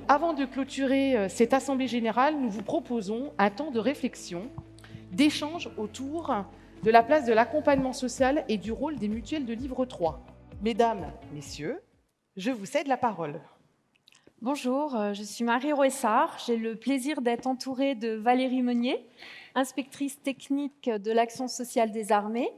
Avant de clôturer cette assemblée générale, nous vous proposons un temps de réflexion, d'échange autour de la place de l'accompagnement social et du rôle des mutuelles de livre 3. Mesdames, messieurs, je vous cède la parole. Bonjour, je suis Marie Rouessard. J'ai le plaisir d'être entourée de Valérie Meunier, inspectrice technique de l'Action sociale des armées,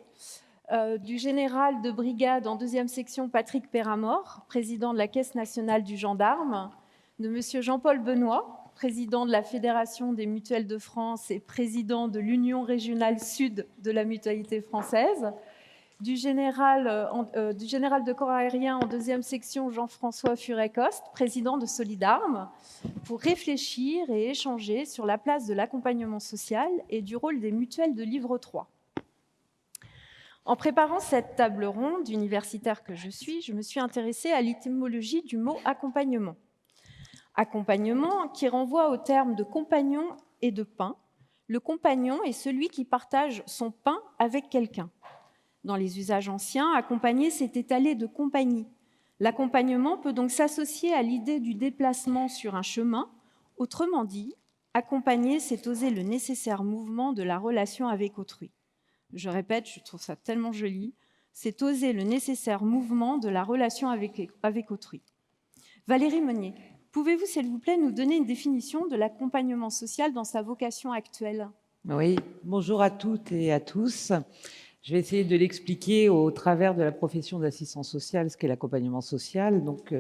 du général de brigade en 2e section Patrick Péramort, président de la Caisse nationale du gendarme, de monsieur Jean-Paul Benoît, président de la Fédération des mutuelles de France et président de l'Union régionale sud de la mutualité française, du général de corps aérien en 2e section Jean-François Furet-Coste, président de Solidarme, pour réfléchir et échanger sur la place de l'accompagnement social et du rôle des mutuelles de livre 3. En préparant cette table ronde universitaire que je me suis intéressée à l'étymologie du mot accompagnement. Accompagnement qui renvoie au terme de compagnon et de pain. Le compagnon est celui qui partage son pain avec quelqu'un. Dans les usages anciens, accompagner, c'est étaler de compagnie. L'accompagnement peut donc s'associer à l'idée du déplacement sur un chemin. Autrement dit, accompagner, c'est oser le nécessaire mouvement de la relation avec autrui. Je répète, je trouve ça tellement joli. C'est oser le nécessaire mouvement de la relation avec autrui. Valérie Meunier, pouvez-vous, s'il vous plaît, nous donner une définition de l'accompagnement social dans sa vocation actuelle ? Oui, bonjour à toutes et à tous. Je vais essayer de l'expliquer au travers de la profession d'assistant social, ce qu'est l'accompagnement social. Donc,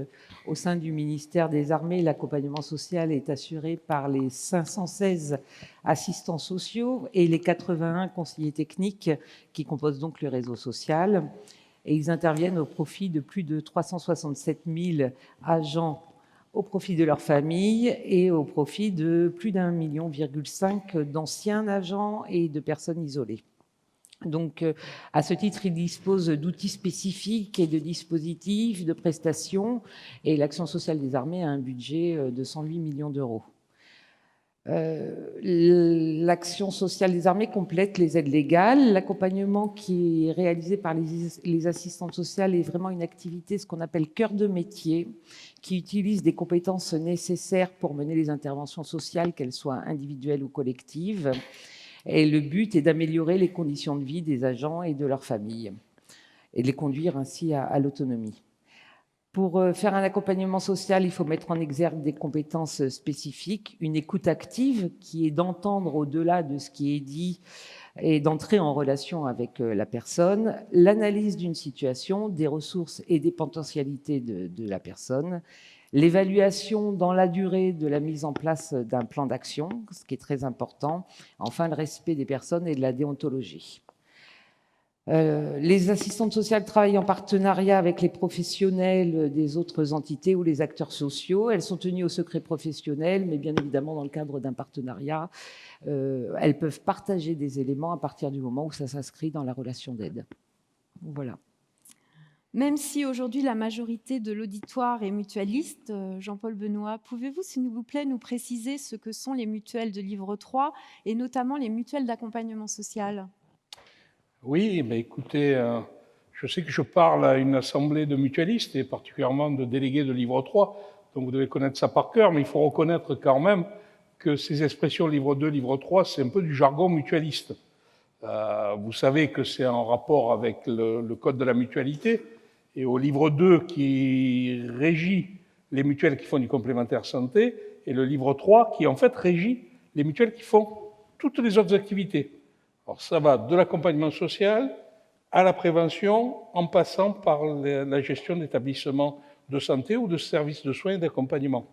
au sein du ministère des Armées, l'accompagnement social est assuré par les 516 assistants sociaux et les 81 conseillers techniques qui composent donc le réseau social. Et ils interviennent au profit de plus de 367 000 agents au profit de leur famille et au profit de plus d'1,5 million d'anciens agents et de personnes isolées. Donc, à ce titre, il dispose d'outils spécifiques et de dispositifs, de prestations, et l'Action sociale des armées a un budget de 108 millions d'euros. L'Action sociale des armées complète les aides légales. L'accompagnement qui est réalisé par les assistantes sociales est vraiment une activité, ce qu'on appelle cœur de métier, qui utilise des compétences nécessaires pour mener les interventions sociales, qu'elles soient individuelles ou collectives. Et le but est d'améliorer les conditions de vie des agents et de leurs familles et de les conduire ainsi à l'autonomie. Pour faire un accompagnement social, il faut mettre en exergue des compétences spécifiques, une écoute active qui est d'entendre au-delà de ce qui est dit et d'entrer en relation avec la personne, l'analyse d'une situation, des ressources et des potentialités de la personne, l'évaluation dans la durée de la mise en place d'un plan d'action, ce qui est très important. Enfin, le respect des personnes et de la déontologie. Les assistantes sociales travaillent en partenariat avec les professionnels des autres entités ou les acteurs sociaux. Elles sont tenues au secret professionnel, mais bien évidemment, dans le cadre d'un partenariat, elles peuvent partager des éléments à partir du moment où ça s'inscrit dans la relation d'aide. Voilà. Même si aujourd'hui la majorité de l'auditoire est mutualiste, Jean-Paul Benoît, pouvez-vous, s'il vous plaît, nous préciser ce que sont les mutuelles de livre 3 et notamment les mutuelles d'accompagnement social ? Oui, mais écoutez, je sais que je parle à une assemblée de mutualistes et particulièrement de délégués de livre 3, donc vous devez connaître ça par cœur, mais il faut reconnaître quand même que ces expressions livre 2, livre 3, c'est un peu du jargon mutualiste. Vous savez que c'est en rapport avec le code de la mutualité, et au livre 2 qui régit les mutuelles qui font du complémentaire santé, et le livre 3 qui en fait régit les mutuelles qui font toutes les autres activités. Alors ça va de l'accompagnement social à la prévention, en passant par la gestion d'établissements de santé ou de services de soins et d'accompagnement.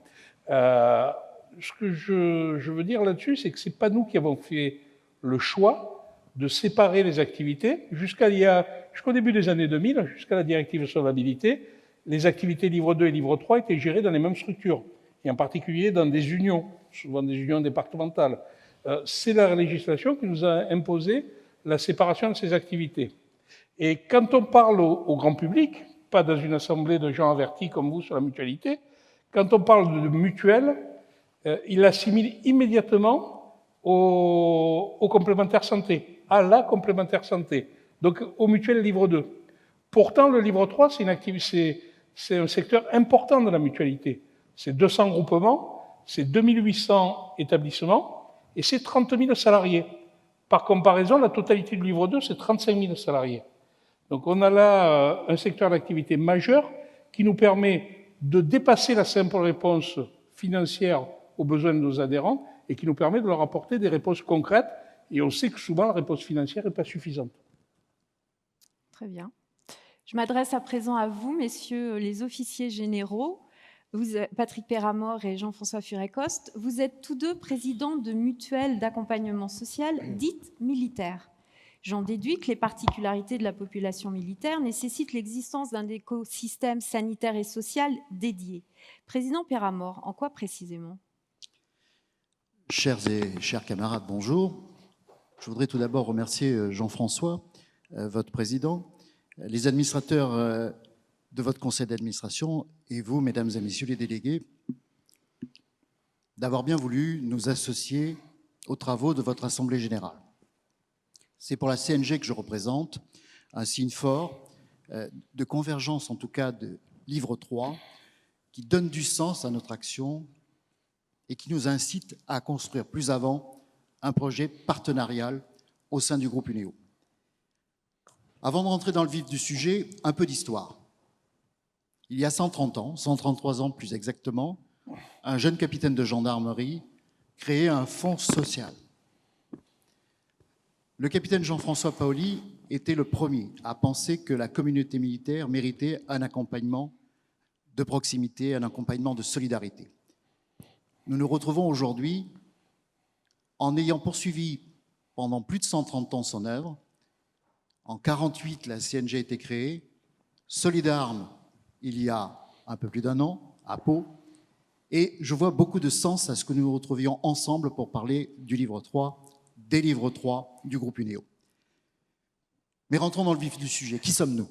Ce que je veux dire là-dessus, c'est que c'est pas nous qui avons fait le choix de séparer les activités. Jusqu'au début des années 2000, jusqu'à la directive de solvabilité, les activités livre 2 et livre 3 étaient gérées dans les mêmes structures, et en particulier dans des unions, souvent des unions départementales. C'est la législation qui nous a imposé la séparation de ces activités. Et quand on parle au grand public, pas dans une assemblée de gens avertis comme vous sur la mutualité, quand on parle de mutuelle, il l'assimile immédiatement au complémentaire santé, à la complémentaire santé, donc au mutuel livre 2. Pourtant, le livre 3, c'est un secteur important de la mutualité. C'est 200 groupements, c'est 2800 établissements et c'est 30 000 salariés. Par comparaison, la totalité du livre 2, c'est 35 000 salariés. Donc on a là un secteur d'activité majeur qui nous permet de dépasser la simple réponse financière aux besoins de nos adhérents et qui nous permet de leur apporter des réponses concrètes. Et on sait que souvent, la réponse financière n'est pas suffisante. Très bien. Je m'adresse à présent à vous, messieurs les officiers généraux, Patrick Perramort et Jean-François Furet-Coste. Vous êtes tous deux présidents de mutuelles d'accompagnement social dites militaires. J'en déduis que les particularités de la population militaire nécessitent l'existence d'un écosystème sanitaire et social dédié. Président Perramort, en quoi précisément? Chers camarades, bonjour. Je voudrais tout d'abord remercier Jean-François, votre président, les administrateurs de votre conseil d'administration et vous, mesdames et messieurs les délégués, d'avoir bien voulu nous associer aux travaux de votre Assemblée générale. C'est pour la CNG que je représente un signe fort de convergence, en tout cas de livre 3, qui donne du sens à notre action et qui nous incite à construire plus avant un projet partenarial au sein du groupe UNEO. Avant de rentrer dans le vif du sujet, un peu d'histoire. Il y a 130 ans, 133 ans plus exactement, un jeune capitaine de gendarmerie créait un fonds social. Le capitaine Jean-François Paoli était le premier à penser que la communauté militaire méritait un accompagnement de proximité, un accompagnement de solidarité. Nous nous retrouvons aujourd'hui en ayant poursuivi pendant plus de 130 ans son œuvre. En 1948, la CNG a été créée. Solidarme, il y a un peu plus d'un an, à Pau. Et je vois beaucoup de sens à ce que nous nous retrouvions ensemble pour parler du livre 3, des livres 3 du groupe UNEO. Mais rentrons dans le vif du sujet. Qui sommes-nous?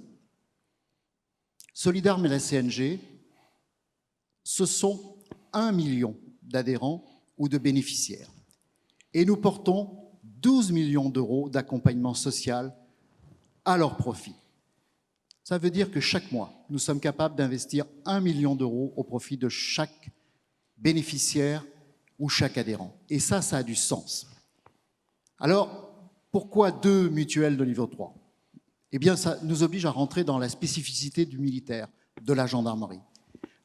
Solidarme et la CNG, ce sont 1 million d'adhérents ou de bénéficiaires. Et nous portons 12 millions d'euros d'accompagnement social à leur profit. Ça veut dire que chaque mois, nous sommes capables d'investir 1 million d'euros au profit de chaque bénéficiaire ou chaque adhérent. Et ça a du sens. Alors, pourquoi 2 mutuelles de niveau 3? Eh bien, ça nous oblige à rentrer dans la spécificité du militaire, de la gendarmerie.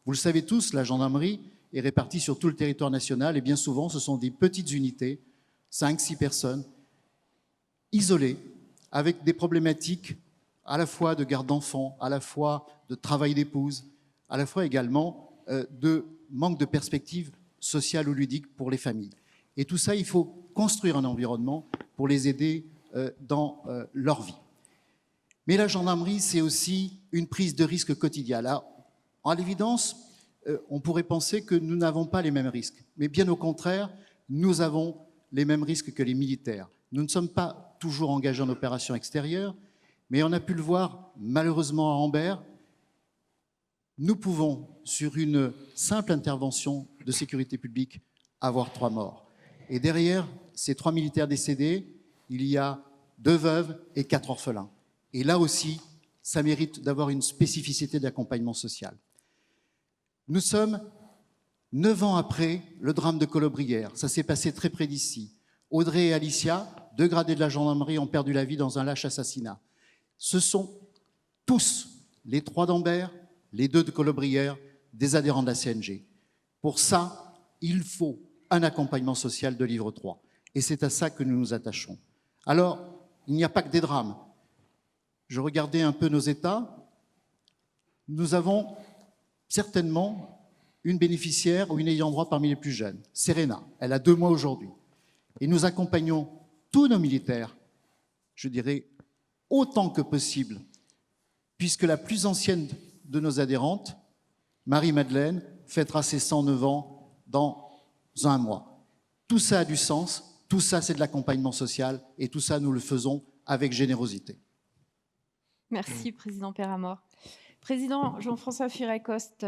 Vous le savez tous, la gendarmerie est répartie sur tout le territoire national et bien souvent, ce sont des petites unités, 5-6 personnes, isolées, avec des problématiques à la fois de garde d'enfants, à la fois de travail d'épouse, à la fois également de manque de perspectives sociales ou ludiques pour les familles. Et tout ça, il faut construire un environnement pour les aider dans leur vie. Mais la gendarmerie, c'est aussi une prise de risque quotidienne. Alors, à l'évidence, on pourrait penser que nous n'avons pas les mêmes risques. Mais bien au contraire, nous avons les mêmes risques que les militaires. Nous ne sommes pas toujours engagés en opération extérieure, mais on a pu le voir malheureusement à Ambert. Nous pouvons, sur une simple intervention de sécurité publique, avoir 3 morts. Et derrière ces 3 militaires décédés, il y a 2 veuves et 4 orphelins. Et là aussi, ça mérite d'avoir une spécificité d'accompagnement social. Nous sommes 9 ans après le drame de Colobrières. Ça s'est passé très près d'ici. Audrey et Alicia, 2 gradés de la gendarmerie, ont perdu la vie dans un lâche assassinat. Ce sont tous, les 3 d'Ambert, les 2 de Colobrières, des adhérents de la CNG. Pour ça, il faut un accompagnement social de livre 3. Et c'est à ça que nous nous attachons. Alors, il n'y a pas que des drames. Je regardais un peu nos États. Nous avons certainement une bénéficiaire ou une ayant droit parmi les plus jeunes, Serena. Elle a 2 mois aujourd'hui. Et nous accompagnons tous nos militaires, je dirais, autant que possible, puisque la plus ancienne de nos adhérentes, Marie-Madeleine, fêtera ses 109 ans dans 1 mois. Tout ça a du sens, tout ça c'est de l'accompagnement social, et tout ça nous le faisons avec générosité. Merci, Président Perramort. Président Jean-François Furet-Coste,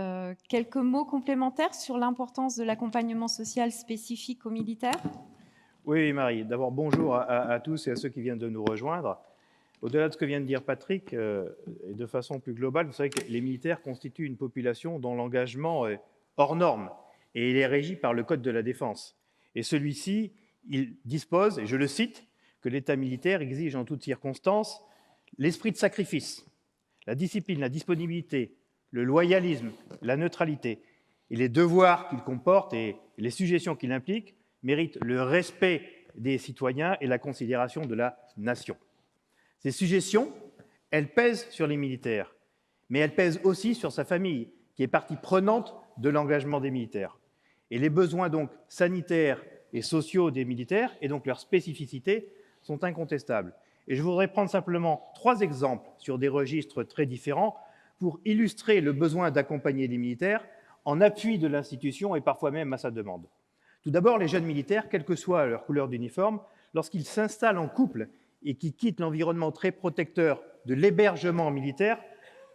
quelques mots complémentaires sur l'importance de l'accompagnement social spécifique aux militaires? Oui, Marie. D'abord, bonjour à tous et à ceux qui viennent de nous rejoindre. Au-delà de ce que vient de dire Patrick, et de façon plus globale, vous savez que les militaires constituent une population dont l'engagement est hors norme et il est régi par le Code de la défense. Et celui-ci, il dispose, et je le cite, que l'État militaire exige en toutes circonstances l'esprit de sacrifice, la discipline, la disponibilité, le loyalisme, la neutralité et les devoirs qu'il comporte et les sujétions qu'il implique méritent le respect des citoyens et la considération de la nation. Ces sujétions, elles pèsent sur les militaires, mais elles pèsent aussi sur sa famille, qui est partie prenante de l'engagement des militaires. Et les besoins donc sanitaires et sociaux des militaires, et donc leurs spécificités, sont incontestables. Et je voudrais prendre simplement 3 exemples sur des registres très différents pour illustrer le besoin d'accompagner les militaires en appui de l'institution et parfois même à sa demande. Tout d'abord, les jeunes militaires, quelle que soit leur couleur d'uniforme, lorsqu'ils s'installent en couple et qu'ils quittent l'environnement très protecteur de l'hébergement militaire,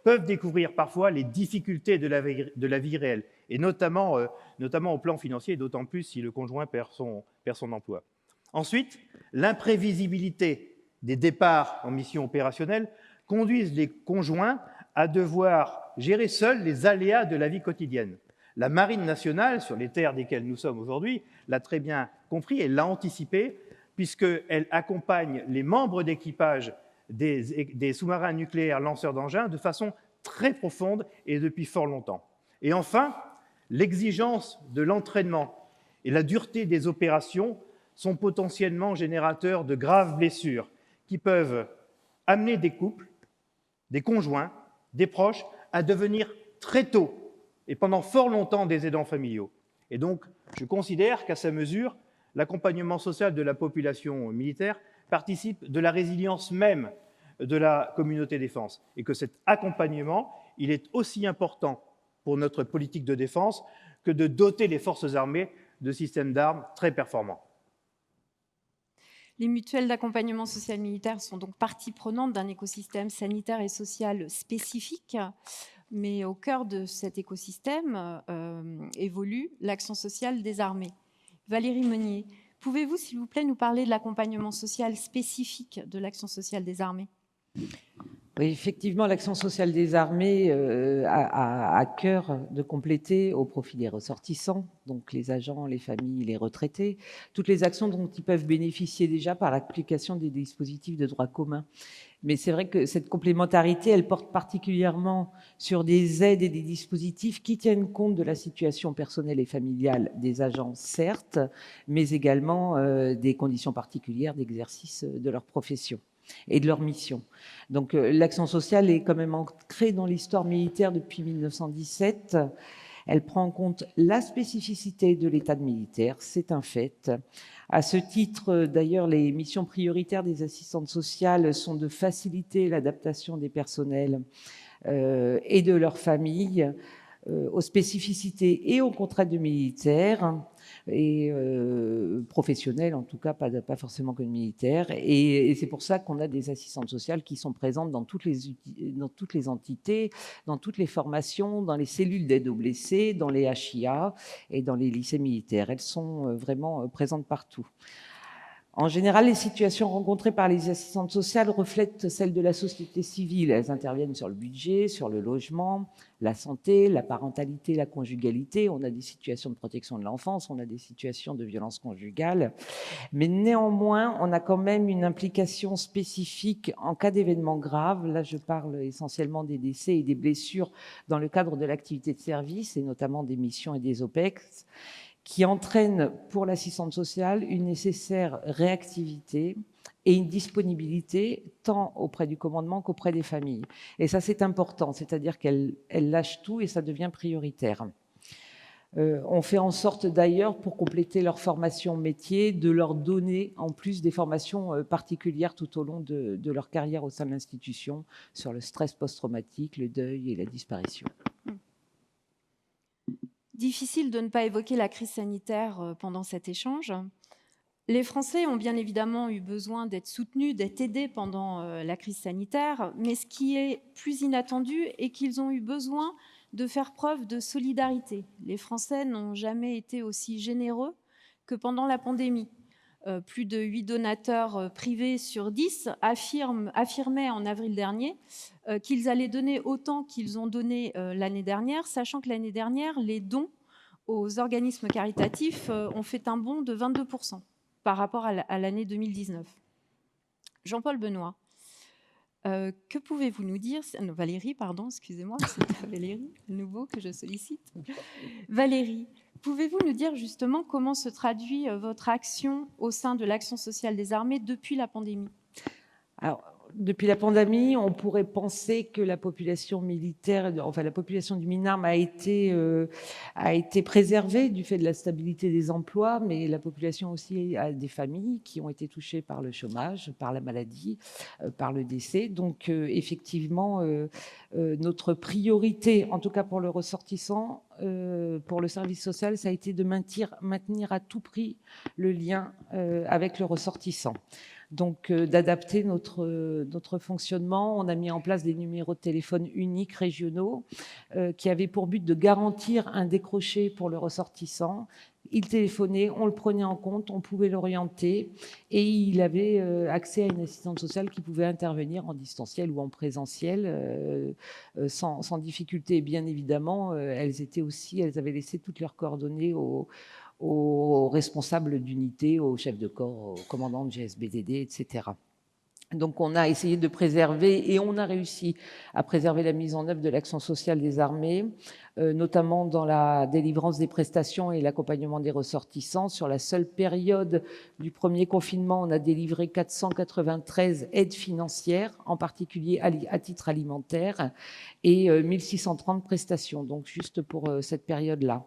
peuvent découvrir parfois les difficultés de la vie réelle, et notamment au plan financier, d'autant plus si le conjoint perd son emploi. Ensuite, l'imprévisibilité des départs en mission opérationnelle conduisent les conjoints à devoir gérer seuls les aléas de la vie quotidienne. La Marine nationale, sur les terres desquelles nous sommes aujourd'hui, l'a très bien compris et l'a anticipé, puisqu'elle accompagne les membres d'équipage des sous-marins nucléaires lanceurs d'engins de façon très profonde et depuis fort longtemps. Et enfin, l'exigence de l'entraînement et la dureté des opérations sont potentiellement générateurs de graves blessures qui peuvent amener des couples, des conjoints, des proches à devenir très tôt et pendant fort longtemps des aidants familiaux. Et donc, je considère qu'à sa mesure, l'accompagnement social de la population militaire participe de la résilience même de la communauté défense et que cet accompagnement, il est aussi important pour notre politique de défense que de doter les forces armées de systèmes d'armes très performants. Les mutuelles d'accompagnement social militaire sont donc partie prenante d'un écosystème sanitaire et social spécifique, mais au cœur de cet écosystème évolue l'action sociale des armées. Valérie Meunier, pouvez-vous, s'il vous plaît, nous parler de l'accompagnement social spécifique de l'action sociale des armées ? Oui, effectivement, l'action sociale des armées a à cœur de compléter au profit des ressortissants, donc les agents, les familles, les retraités, toutes les actions dont ils peuvent bénéficier déjà par l'application des dispositifs de droit commun. Mais c'est vrai que cette complémentarité, elle porte particulièrement sur des aides et des dispositifs qui tiennent compte de la situation personnelle et familiale des agents, certes, mais également des conditions particulières d'exercice de leur profession et de leur mission. Donc l'action sociale est quand même ancrée dans l'histoire militaire depuis 1917. Elle prend en compte la spécificité de l'état de militaire, c'est un fait. À ce titre, d'ailleurs, les missions prioritaires des assistantes sociales sont de faciliter l'adaptation des personnels et de leurs familles aux spécificités et aux contraintes du militaire et professionnels, en tout cas, pas forcément que de militaires. Et c'est pour ça qu'on a des assistantes sociales qui sont présentes dans toutes les entités, dans toutes les formations, dans les cellules d'aide aux blessés, dans les HIA et dans les lycées militaires. Elles sont vraiment présentes partout. En général, les situations rencontrées par les assistantes sociales reflètent celles de la société civile. Elles interviennent sur le budget, sur le logement, la santé, la parentalité, la conjugalité. On a des situations de protection de l'enfance, on a des situations de violence conjugale. Mais néanmoins, on a quand même une implication spécifique en cas d'événements graves. Là, je parle essentiellement des décès et des blessures dans le cadre de l'activité de service, et notamment des missions et des OPEX, qui entraîne pour l'assistante sociale une nécessaire réactivité et une disponibilité tant auprès du commandement qu'auprès des familles. Et ça, c'est important, c'est-à-dire qu'elle lâche tout et ça devient prioritaire. On fait en sorte d'ailleurs, pour compléter leur formation métier, de leur donner en plus des formations particulières tout au long de leur carrière au sein de l'institution sur le stress post-traumatique, le deuil et la disparition. Difficile de ne pas évoquer la crise sanitaire pendant cet échange. Les Français ont bien évidemment eu besoin d'être soutenus, d'être aidés pendant la crise sanitaire, mais ce qui est plus inattendu est qu'ils ont eu besoin de faire preuve de solidarité. Les Français n'ont jamais été aussi généreux que pendant la pandémie. Plus de 8 donateurs privés sur 10 affirmaient en avril dernier qu'ils allaient donner autant qu'ils ont donné l'année dernière, sachant que l'année dernière, les dons aux organismes caritatifs ont fait un bond de 22% par rapport à l'année 2019. Jean-Paul Benoît, que pouvez-vous nous dire, non, Valérie, pardon, excusez-moi, c'est Valérie, le nouveau que je sollicite. Valérie, pouvez-vous nous dire justement comment se traduit votre action au sein de l'Action sociale des armées depuis la pandémie? Alors, depuis la pandémie, on pourrait penser que la population militaire, enfin la population du MINARM a été préservée du fait de la stabilité des emplois, mais la population aussi a des familles qui ont été touchées par le chômage, par la maladie, par le décès. Donc effectivement, notre priorité, en tout cas pour le ressortissant, pour le service social, ça a été de maintenir à tout prix le lien avec le ressortissant. Donc, d'adapter notre fonctionnement. On a mis en place des numéros de téléphone uniques régionaux qui avaient pour but de garantir un décroché pour le ressortissant. Il téléphonait, on le prenait en compte, on pouvait l'orienter et il avait accès à une assistante sociale qui pouvait intervenir en distanciel ou en présentiel sans difficulté. Et bien évidemment, elles avaient laissé toutes leurs coordonnées aux responsables d'unité, aux chefs de corps, aux commandants de GSBDD, etc. Donc on a essayé de préserver et on a réussi à préserver la mise en œuvre de l'action sociale des armées, notamment dans la délivrance des prestations et l'accompagnement des ressortissants. Sur la seule période du premier confinement, on a délivré 493 aides financières, en particulier à titre alimentaire, et 1630 prestations, donc juste pour cette période-là.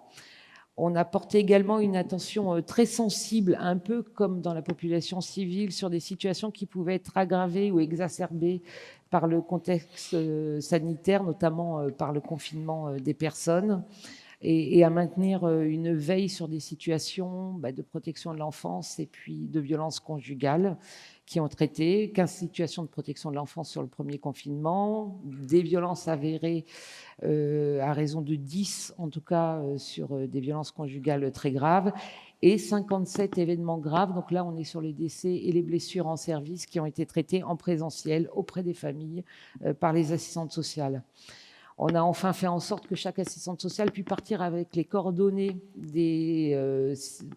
On a porté également une attention très sensible, un peu comme dans la population civile, sur des situations qui pouvaient être aggravées ou exacerbées par le contexte sanitaire, notamment par le confinement des personnes, et à maintenir une veille sur des situations de protection de l'enfance et puis de violence conjugale qui ont traité 15 situations de protection de l'enfance sur le premier confinement, des violences avérées à raison de 10, en tout cas sur des violences conjugales très graves, et 57 événements graves. Donc là, on est sur les décès et les blessures en service qui ont été traités en présentiel auprès des familles par les assistantes sociales. On a enfin fait en sorte que chaque assistante sociale puisse partir avec les coordonnées des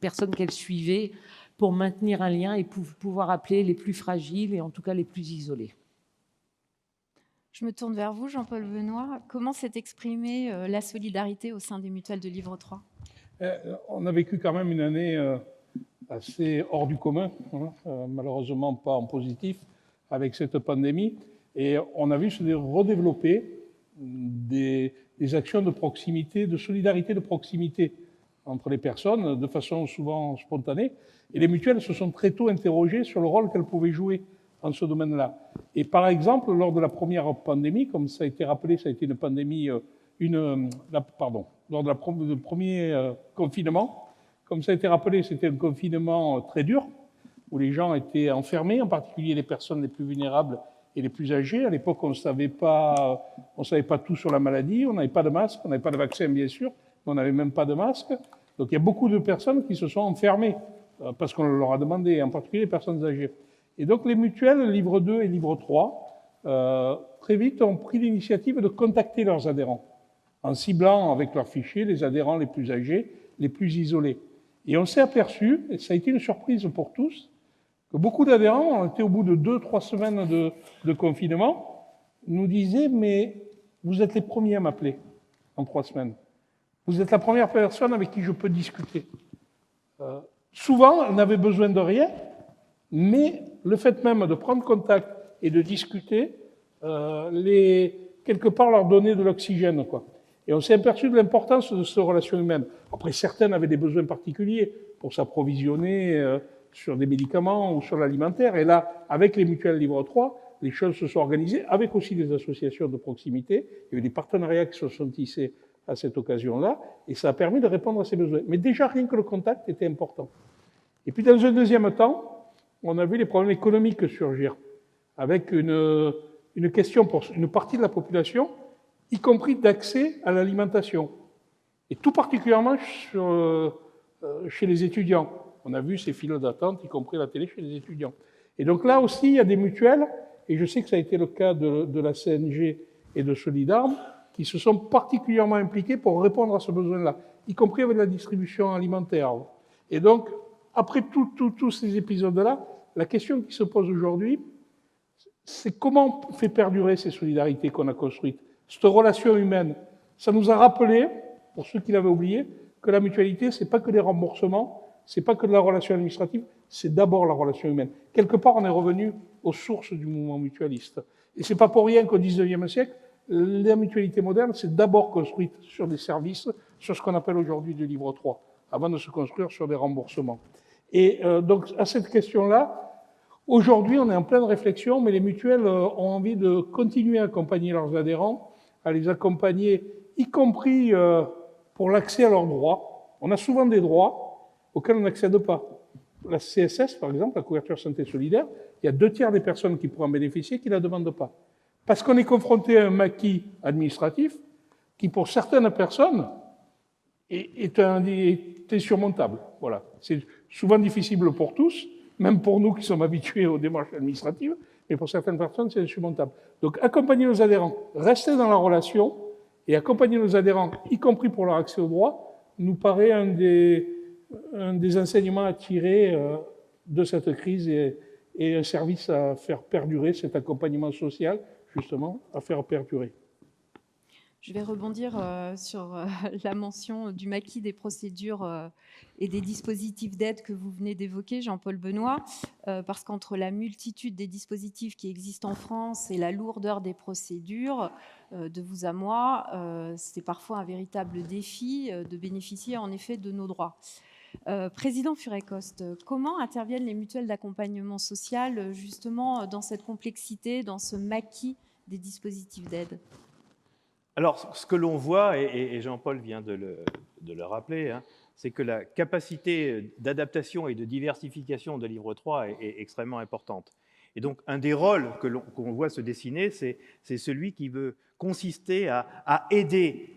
personnes qu'elle suivait pour maintenir un lien et pouvoir appeler les plus fragiles et en tout cas les plus isolés. Je me tourne vers vous, Jean-Paul Benoît. Comment s'est exprimée la solidarité au sein des mutuelles de Livre 3 ? On a vécu quand même une année assez hors du commun, malheureusement pas en positif, avec cette pandémie. Et on a vu se redévelopper des actions de proximité, de solidarité de proximité entre les personnes, de façon souvent spontanée. Et les mutuelles se sont très tôt interrogées sur le rôle qu'elles pouvaient jouer dans ce domaine-là. Et par exemple, lors de la première pandémie, comme ça a été rappelé, ça a été une pandémie, lors du premier confinement, comme ça a été rappelé, c'était un confinement très dur, où les gens étaient enfermés, en particulier les personnes les plus vulnérables et les plus âgés. À l'époque, on ne savait pas tout sur la maladie, on n'avait pas de masque, on n'avait pas de vaccin, bien sûr, mais on n'avait même pas de masque. Donc il y a beaucoup de personnes qui se sont enfermées, parce qu'on leur a demandé, en particulier les personnes âgées. Et donc les mutuelles, Livre 2 et Livre 3, très vite ont pris l'initiative de contacter leurs adhérents, en ciblant avec leurs fichiers les adhérents les plus âgés, les plus isolés. Et on s'est aperçu, et ça a été une surprise pour tous, que beaucoup d'adhérents, on était au bout de 2-3 semaines de confinement, nous disaient « mais vous êtes les premiers à m'appeler en 3 semaines. Vous êtes la première personne avec qui je peux discuter. » Souvent, elles n'avaient besoin de rien, mais le fait même de prendre contact et de discuter, quelque part leur donnait de l'oxygène, quoi. Et on s'est aperçu de l'importance de ces relations humaines. Après, certaines avaient des besoins particuliers pour s'approvisionner sur des médicaments ou sur l'alimentaire. Et là, avec les mutuelles Livre 3, les choses se sont organisées, avec aussi des associations de proximité. Il y a eu des partenariats qui se sont tissés à cette occasion-là, et ça a permis de répondre à ces besoins. Mais déjà, rien que le contact était important. Et puis, dans un deuxième temps, on a vu les problèmes économiques surgir, avec une question pour une partie de la population, y compris d'accès à l'alimentation. Et tout particulièrement chez les étudiants. On a vu ces files d'attente, y compris à la télé, chez les étudiants. Et donc là aussi, il y a des mutuelles, et je sais que ça a été le cas de la CNG et de Solidarme, qui se sont particulièrement impliqués pour répondre à ce besoin-là. y compris avec la distribution alimentaire. Et donc, après tous ces épisodes-là, la question qui se pose aujourd'hui, c'est comment on fait perdurer ces solidarités qu'on a construites, cette relation humaine. Ça nous a rappelé, pour ceux qui l'avaient oublié, que la mutualité, c'est pas que des remboursements, c'est pas que de la relation administrative, c'est d'abord la relation humaine. Quelque part, on est revenu aux sources du mouvement mutualiste. Et c'est pas pour rien qu'au XIXe siècle, la mutualité moderne s'est d'abord construite sur des services, sur ce qu'on appelle aujourd'hui du livre 3, avant de se construire sur des remboursements. Et donc, à cette question-là, aujourd'hui, on est en pleine réflexion, mais les mutuelles ont envie de continuer à accompagner leurs adhérents, à les accompagner, y compris pour l'accès à leurs droits. On a souvent des droits auxquels on n'accède pas. La CSS, par exemple, la couverture santé solidaire, il y a 2/3 des personnes qui pourraient en bénéficier qui ne la demandent pas. Parce qu'on est confronté à un maquis administratif qui, pour certaines personnes, est insurmontable. Voilà. C'est souvent difficile pour tous, même pour nous qui sommes habitués aux démarches administratives, mais pour certaines personnes, c'est insurmontable. Donc, accompagner nos adhérents, rester dans la relation et accompagner nos adhérents, y compris pour leur accès aux droits, nous paraît un des enseignements à tirer de cette crise et un service à faire perdurer, cet accompagnement social, justement, à faire perdurer. Je vais rebondir sur la mention du maquis des procédures et des dispositifs d'aide que vous venez d'évoquer, Jean-Paul Benoît, parce qu'entre la multitude des dispositifs qui existent en France et la lourdeur des procédures, de vous à moi, c'est parfois un véritable défi de bénéficier en effet de nos droits. Président Furet-Coste, comment interviennent les mutuelles d'accompagnement social justement dans cette complexité, dans ce maquis des dispositifs d'aide ? Alors, ce que l'on voit, et Jean-Paul vient de le rappeler, hein, c'est que la capacité d'adaptation et de diversification de Livre 3 est extrêmement importante. Et donc, un des rôles qu'on voit se dessiner, c'est celui qui veut consister à aider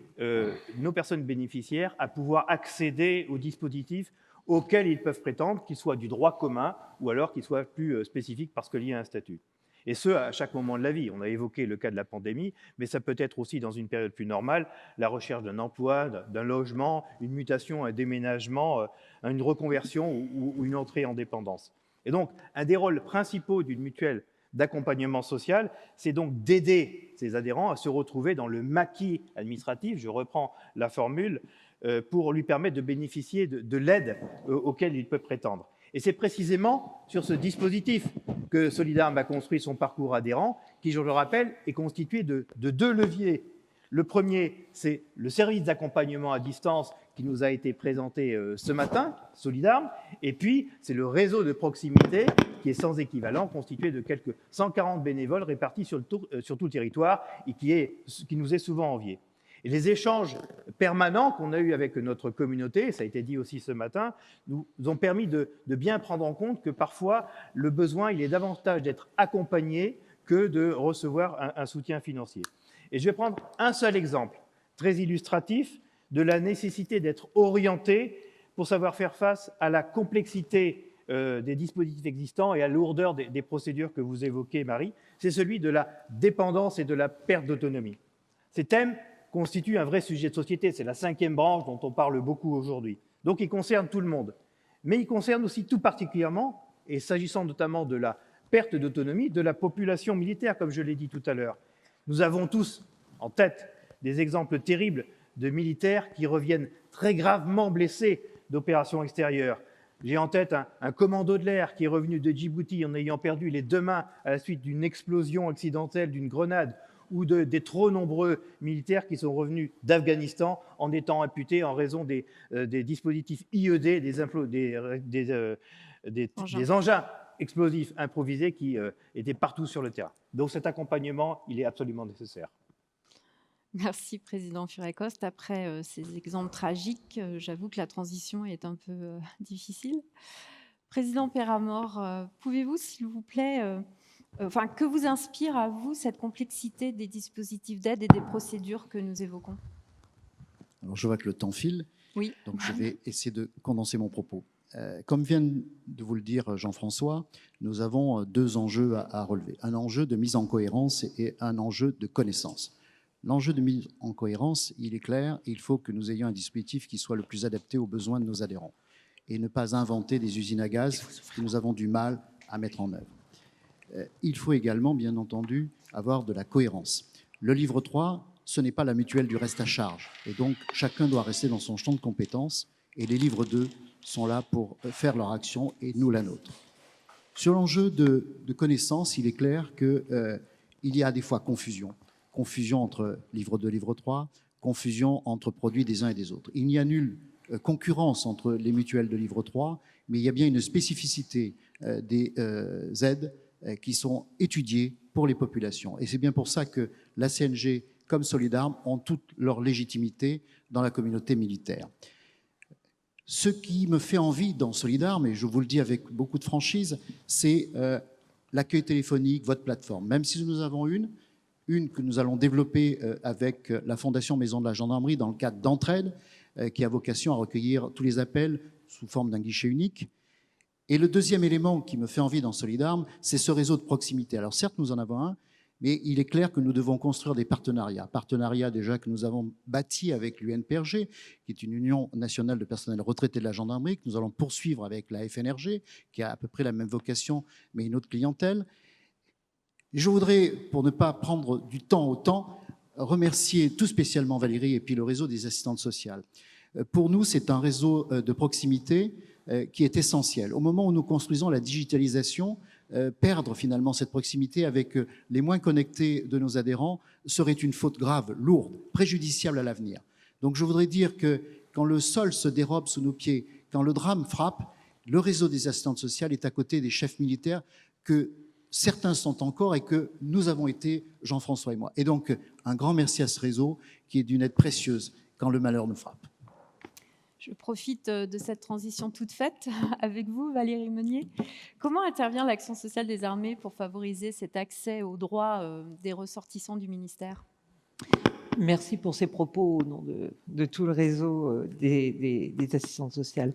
nos personnes bénéficiaires à pouvoir accéder aux dispositifs auxquels ils peuvent prétendre, qu'ils soient du droit commun ou alors qu'ils soient plus spécifiques parce que liés à un statut. Et ce, à chaque moment de la vie. On a évoqué le cas de la pandémie, mais ça peut être aussi, dans une période plus normale, la recherche d'un emploi, d'un logement, une mutation, un déménagement, une reconversion ou une entrée en dépendance. Et donc, un des rôles principaux d'une mutuelle d'accompagnement social, c'est donc d'aider ses adhérents à se retrouver dans le maquis administratif, je reprends la formule, pour lui permettre de bénéficier de l'aide auquel il peut prétendre. Et c'est précisément sur ce dispositif que Solidarme a construit son parcours adhérent, qui, je le rappelle, est constitué de 2 leviers. Le premier, c'est le service d'accompagnement à distance qui nous a été présenté ce matin, Solidarme, et puis c'est le réseau de proximité qui est sans équivalent, constitué de quelques 140 bénévoles répartis sur tout le territoire et qui nous est souvent envié. Et les échanges permanents qu'on a eus avec notre communauté, ça a été dit aussi ce matin, nous ont permis de bien prendre en compte que parfois, le besoin, il est davantage d'être accompagné que de recevoir un soutien financier. Et je vais prendre un seul exemple, très illustratif, de la nécessité d'être orienté pour savoir faire face à la complexité des dispositifs existants et à la lourdeur des procédures que vous évoquez, Marie. C'est celui de la dépendance et de la perte d'autonomie. Ces thèmes constitue un vrai sujet de société. C'est la 5e branche dont on parle beaucoup aujourd'hui. Donc, il concerne tout le monde. Mais il concerne aussi tout particulièrement, et s'agissant notamment de la perte d'autonomie, de la population militaire, comme je l'ai dit tout à l'heure. Nous avons tous en tête des exemples terribles de militaires qui reviennent très gravement blessés d'opérations extérieures. J'ai en tête un commando de l'air qui est revenu de Djibouti en ayant perdu les 2 mains à la suite d'une explosion accidentelle d'une grenade, ou des trop nombreux militaires qui sont revenus d'Afghanistan en étant amputés en raison des dispositifs IED, des engins explosifs improvisés qui étaient partout sur le terrain. Donc cet accompagnement, il est absolument nécessaire. Merci, Président Furet-Coste. Après ces exemples tragiques, j'avoue que la transition est un peu difficile. Président Peramore, pouvez-vous, s'il vous plaît, que vous inspire à vous cette complexité des dispositifs d'aide et des procédures que nous évoquons ? Alors, je vois que le temps file, oui. Donc je vais essayer de condenser mon propos. Comme vient de vous le dire Jean-François, nous avons 2 enjeux à relever. Un enjeu de mise en cohérence et un enjeu de connaissance. L'enjeu de mise en cohérence, il est clair, il faut que nous ayons un dispositif qui soit le plus adapté aux besoins de nos adhérents et ne pas inventer des usines à gaz que nous avons du mal à mettre en œuvre. Il faut également, bien entendu, avoir de la cohérence. Le livre 3, ce n'est pas la mutuelle du reste à charge, et donc chacun doit rester dans son champ de compétences, et les livres 2 sont là pour faire leur action, et nous la nôtre. Sur l'enjeu de connaissance, il est clair qu'il y a des fois confusion entre livre 2 et livre 3, confusion entre produits des uns et des autres. Il n'y a nulle concurrence entre les mutuelles de livre 3, mais il y a bien une spécificité des aides qui sont étudiées pour les populations. Et c'est bien pour ça que la CNG comme Solidarme ont toute leur légitimité dans la communauté militaire. Ce qui me fait envie dans Solidarme, et je vous le dis avec beaucoup de franchise, c'est l'accueil téléphonique, votre plateforme. Même si nous avons une que nous allons développer avec la Fondation Maison de la Gendarmerie dans le cadre d'Entraide, qui a vocation à recueillir tous les appels sous forme d'un guichet unique. Et le deuxième élément qui me fait envie dans Solidarme, c'est ce réseau de proximité. Alors certes, nous en avons un, mais il est clair que nous devons construire des partenariats. Partenariats déjà que nous avons bâtis avec l'UNPRG, qui est une union nationale de personnel retraité de la gendarmerie, que nous allons poursuivre avec la FNRG, qui a à peu près la même vocation, mais une autre clientèle. Et je voudrais, pour ne pas prendre du temps au temps, remercier tout spécialement Valérie et puis le réseau des assistantes sociales. Pour nous, c'est un réseau de proximité qui est essentiel. Au moment où nous construisons la digitalisation, perdre finalement cette proximité avec les moins connectés de nos adhérents serait une faute grave, lourde, préjudiciable à l'avenir. Donc je voudrais dire que quand le sol se dérobe sous nos pieds, quand le drame frappe, le réseau des assistantes sociales est à côté des chefs militaires que certains sont encore et que nous avons été, Jean-François et moi. Et donc, un grand merci à ce réseau qui est d'une aide précieuse quand le malheur nous frappe. Je profite de cette transition toute faite avec vous, Valérie Meunier. Comment intervient l'action sociale des armées pour favoriser cet accès aux droits des ressortissants du ministère ? Merci pour ces propos au nom de tout le réseau des assistantes sociales.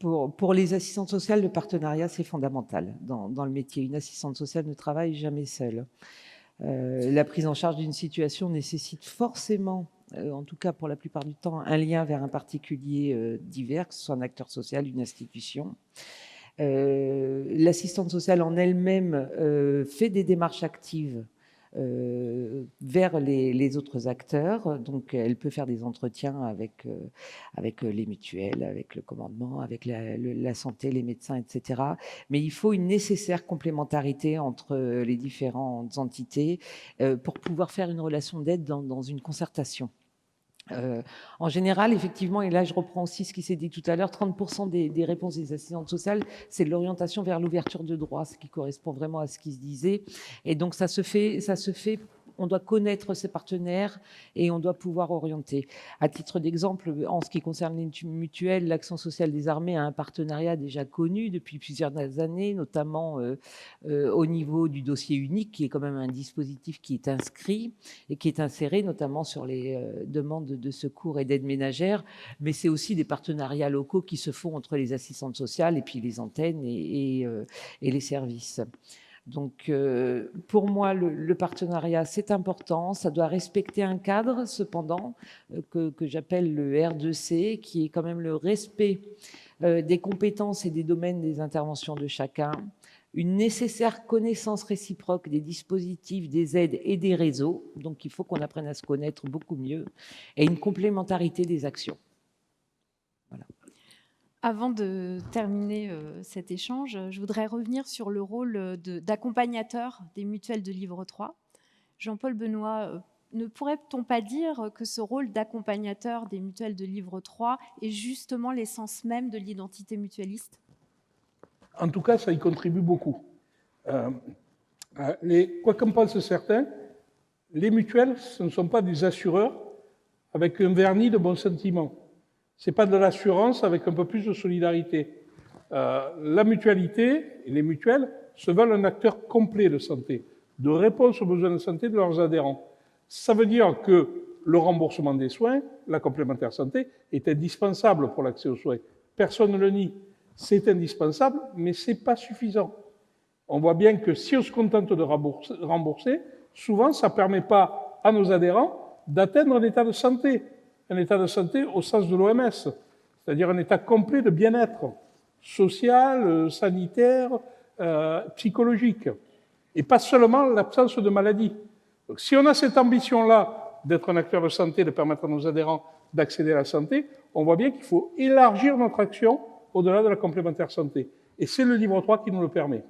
Pour les assistantes sociales, le partenariat, c'est fondamental dans le métier. Une assistante sociale ne travaille jamais seule. La prise en charge d'une situation nécessite forcément, en tout cas pour la plupart du temps, un lien vers un particulier divers, que ce soit un acteur social, une institution. L'assistante sociale en elle-même fait des démarches actives vers les autres acteurs. Donc, elle peut faire des entretiens avec les mutuelles, avec le commandement, avec la santé, les médecins, etc. Mais il faut une nécessaire complémentarité entre les différentes entités pour pouvoir faire une relation d'aide dans une concertation. En général, effectivement, et là je reprends aussi ce qui s'est dit tout à l'heure, 30% des réponses des assistantes sociales, c'est de l'orientation vers l'ouverture de droits, ce qui correspond vraiment à ce qui se disait. Et donc ça se fait, on doit connaître ses partenaires et on doit pouvoir orienter. À titre d'exemple, en ce qui concerne les mutuelles, l'Action sociale des armées a un partenariat déjà connu depuis plusieurs années, notamment au niveau du dossier unique, qui est quand même un dispositif qui est inscrit et qui est inséré notamment sur les demandes de secours et d'aide ménagère, mais c'est aussi des partenariats locaux qui se font entre les assistantes sociales et puis les antennes et les services. Donc, pour moi, le partenariat, c'est important. Ça doit respecter un cadre, cependant, que j'appelle le R2C, qui est quand même le respect des compétences et des domaines des interventions de chacun, une nécessaire connaissance réciproque des dispositifs, des aides et des réseaux. Donc, il faut qu'on apprenne à se connaître beaucoup mieux, et une complémentarité des actions. Voilà. Avant de terminer cet échange, je voudrais revenir sur le rôle d'accompagnateur des mutuelles de livre 3. Jean-Paul Benoît, ne pourrait-on pas dire que ce rôle d'accompagnateur des mutuelles de livre 3 est justement l'essence même de l'identité mutualiste ? En tout cas, ça y contribue beaucoup. Quoi qu'en pensent certains, les mutuelles, ce ne sont pas des assureurs avec un vernis de bons sentiments. Ce n'est pas de l'assurance avec un peu plus de solidarité. La mutualité et les mutuelles se veulent un acteur complet de santé, de réponse aux besoins de santé de leurs adhérents. Ça veut dire que le remboursement des soins, la complémentaire santé, est indispensable pour l'accès aux soins. Personne ne le nie. C'est indispensable, mais ce n'est pas suffisant. On voit bien que si on se contente de rembourser, souvent ça ne permet pas à nos adhérents d'atteindre un état de santé au sens de l'OMS, c'est-à-dire un état complet de bien-être social, sanitaire, psychologique, et pas seulement l'absence de maladie. Donc, si on a cette ambition-là d'être un acteur de santé, de permettre à nos adhérents d'accéder à la santé, on voit bien qu'il faut élargir notre action au-delà de la complémentaire santé. Et c'est le livre 3 qui nous le permet.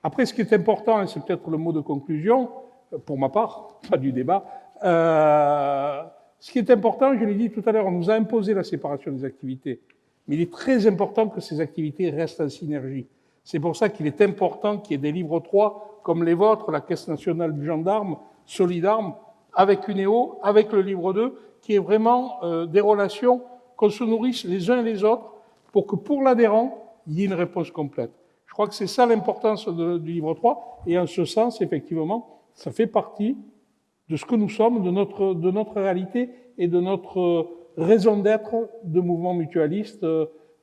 Après, ce qui est important, et c'est peut-être le mot de conclusion, pour ma part, pas du débat, ce qui est important, je l'ai dit tout à l'heure, on nous a imposé la séparation des activités, mais il est très important que ces activités restent en synergie. C'est pour ça qu'il est important qu'il y ait des livres 3 comme les vôtres, la Caisse nationale du gendarme, Solidarme, avec UNEO, avec le livre 2, qui est vraiment des relations qu'on se nourrisse les uns et les autres pour que pour l'adhérent, il y ait une réponse complète. Je crois que c'est ça l'importance du livre 3, et en ce sens, effectivement, ça fait partie de ce que nous sommes, de notre réalité et de notre raison d'être de mouvement mutualiste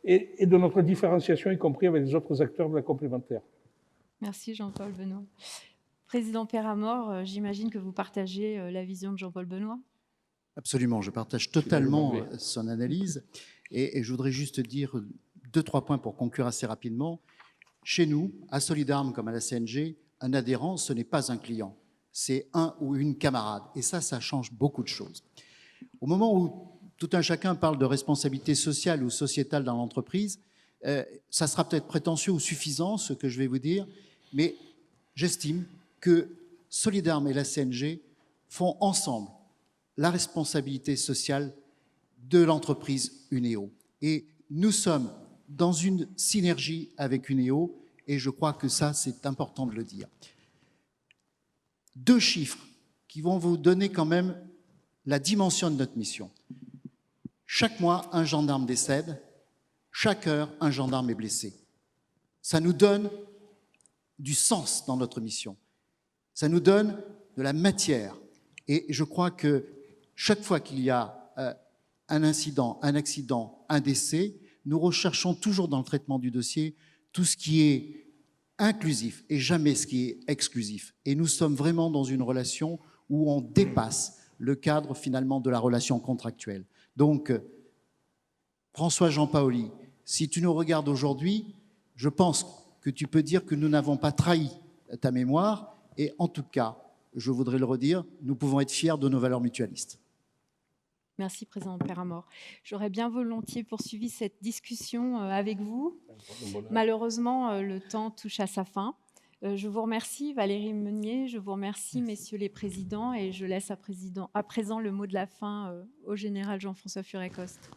et de notre différenciation, y compris avec les autres acteurs de la complémentaire. Merci Jean-Paul Benoît. Président Perramort, j'imagine que vous partagez la vision de Jean-Paul Benoît. Absolument, je partage totalement son analyse. Et je voudrais juste dire 2-3 points pour conclure assez rapidement. Chez nous, à Solidarme comme à la CNG, un adhérent, ce n'est pas un client, c'est un ou une camarade. Et ça change beaucoup de choses. Au moment où tout un chacun parle de responsabilité sociale ou sociétale dans l'entreprise, ça sera peut-être prétentieux ou suffisant, ce que je vais vous dire, mais j'estime que Solidarme et la CNG font ensemble la responsabilité sociale de l'entreprise UNEO. Et nous sommes dans une synergie avec UNEO, et je crois que ça, c'est important de le dire. 2 chiffres qui vont vous donner quand même la dimension de notre mission. Chaque mois, un gendarme décède. Chaque heure, un gendarme est blessé. Ça nous donne du sens dans notre mission. Ça nous donne de la matière. Et je crois que chaque fois qu'il y a un incident, un accident, un décès, nous recherchons toujours dans le traitement du dossier tout ce qui est inclusif et jamais ce qui est exclusif. Et nous sommes vraiment dans une relation où on dépasse le cadre finalement de la relation contractuelle. Donc, François Jean-Paoli, si tu nous regardes aujourd'hui, je pense que tu peux dire que nous n'avons pas trahi ta mémoire et en tout cas, je voudrais le redire, nous pouvons être fiers de nos valeurs mutualistes. Merci, Président Perramort. J'aurais bien volontiers poursuivi cette discussion avec vous. Malheureusement, le temps touche à sa fin. Je vous remercie, Valérie Meunier, je vous remercie, messieurs les présidents, et je laisse à présent le mot de la fin au général Jean-François Furet-Coste.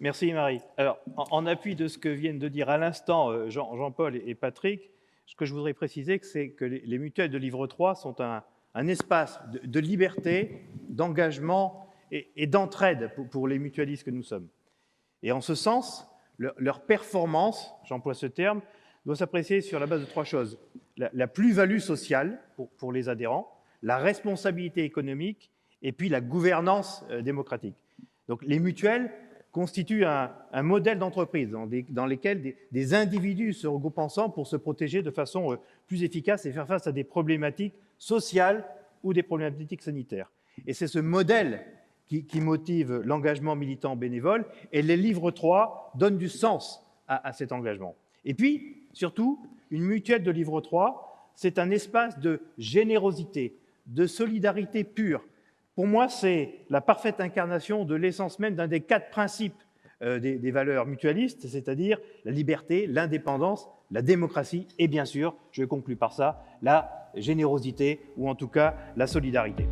Merci Marie. Alors, en appui de ce que viennent de dire à l'instant Jean-Paul et Patrick, ce que je voudrais préciser, c'est que les mutuelles de livre 3 sont un espace de liberté, d'engagement et d'entraide pour les mutualistes que nous sommes. Et en ce sens, leur performance, j'emploie ce terme, doit s'apprécier sur la base de 3 choses. La plus-value sociale pour les adhérents, la responsabilité économique et puis la gouvernance démocratique. Donc les mutuelles constituent un modèle d'entreprise dans lesquels des individus se regroupent ensemble pour se protéger de façon plus efficace et faire face à des problématiques sociales ou des problématiques sanitaires. Et c'est ce modèle qui motive l'engagement militant bénévole, et les livres 3 donnent du sens à cet engagement. Et puis, surtout, une mutuelle de livre 3, c'est un espace de générosité, de solidarité pure. Pour moi, c'est la parfaite incarnation de l'essence même d'un des 4 principes des valeurs mutualistes, c'est-à-dire la liberté, l'indépendance, la démocratie et bien sûr, je conclus par ça, la générosité ou en tout cas la solidarité.